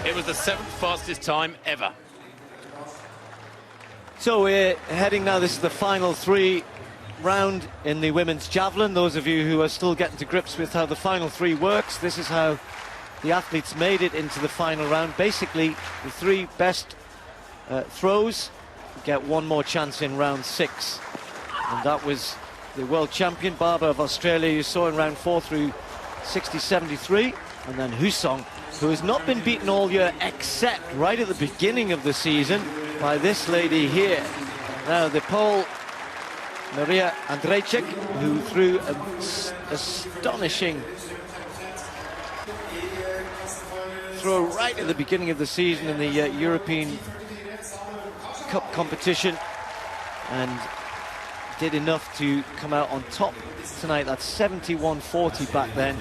It was the 7th fastest time ever. So we're heading now, this is the final 3 round in the women's javelin. Those of you who are still getting to grips with how the final 3 works, this is how the athletes made it into the final round. Basically, the 3 best throws get one more chance in round 6. And that was the world champion, Barbara of Australia, you saw in round 4 through 60-73. And then Hutchings, who has not been beaten all year except right at the beginning of the season by this lady here. Now the Pole, Maria Andrejczyk, who threw an astonishing throw right at the beginning of the season in the European Cup competition and did enough to come out on top tonight. That's 71-40 back then.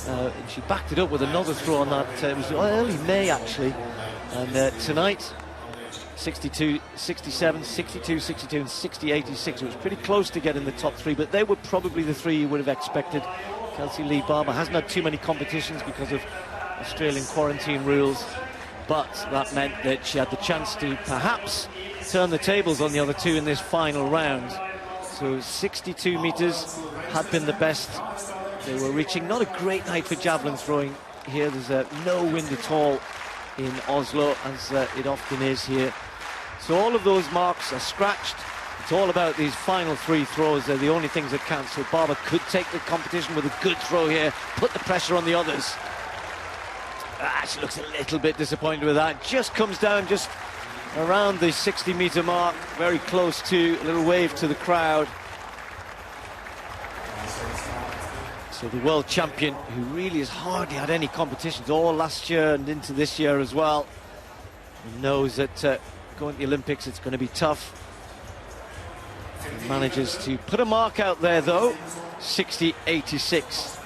And she backed it up with another throw on that. It was early May actually, and tonight 62-67, 62-62 and 60-86. It was pretty close to getting the top 3, but they were probably the 3 you would have expected. Kelsey Lee Barber hasn't had too many competitions because of Australian quarantine rules, but that meant that she had the chance to perhaps turn the tables on the other 2 in this final round. So 62 metres had been the best they were reaching. Not a great night for javelin throwing here. There's no wind at all in Oslo, as it often is here. So all of those marks are scratched. It's all about these final 3 throws. They're the only things that count. So Barber could take the competition with a good throw here, put the pressure on the others. She looks a little bit disappointed with that. Just comes down just around the 60-metre mark, very close to a little wave to the crowd. So the world champion, who really has hardly had any competitions all last year and into this year as well, knows that going to the Olympics it's going to be tough. He manages to put a mark out there though, 60-86.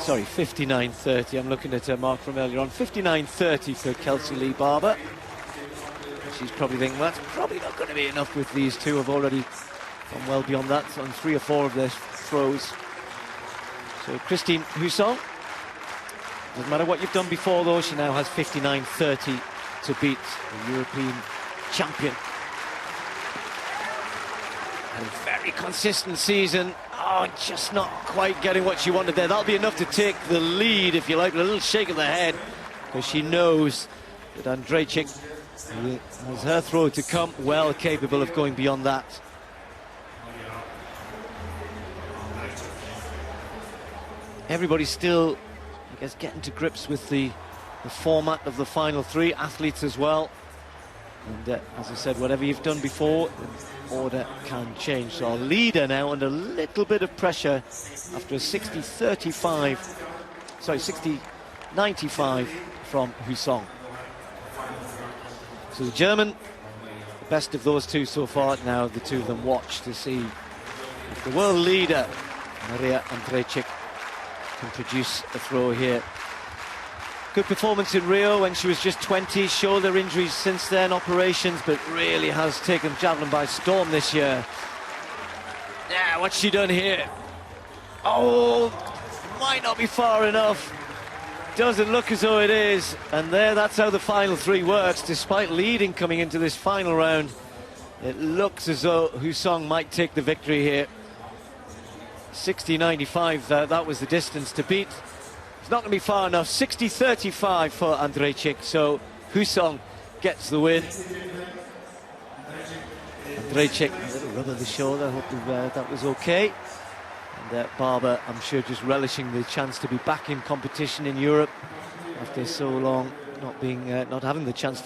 Sorry, 59-30. I'm looking at a mark from earlier on. 59-30 for Kelsey Lee Barber. She's probably thinking, well, that's probably not going to be enough with these 2 have already gone well beyond that on 3 or 4 of their throws. So Christine Hutchings, doesn't matter what you've done before though, she now has 59-30 to beat the European champion. And a very consistent season. Oh, just not quite getting what she wanted there. That'll be enough to take the lead, if you like, with a little shake of the head, because she knows that Andrejczyk has her throw to come, well capable of going beyond that. Everybody's still, I guess, getting to grips with the format of the final 3, athletes as well. And as I said, whatever you've done before, the order can change. So our leader now under a little bit of pressure after a 60-95, sorry, 60-95 from Hutchings. So the German, the best of those 2 so far. Now the 2 of them watch to see if the world leader, Maria Andrejczyk, can produce a throw here. Good performance in Rio when she was just 20, shoulder injuries since then, operations, but really has taken javelin by storm this year. Yeah, what's she done here? Oh, might not be far enough. Doesn't look as though it is. And there, that's how the final 3 works. Despite leading coming into this final round, it looks as though Hutchings might take the victory here. 60-95, that was the distance to beat. It's not going to be far enough. 60-35 for Andrejczyk, so Hutchings gets the win. Andrejczyk, a little rub of the shoulder, I hope that was okay. And Barber, I'm sure, just relishing the chance to be back in competition in Europe after so long not having the chance to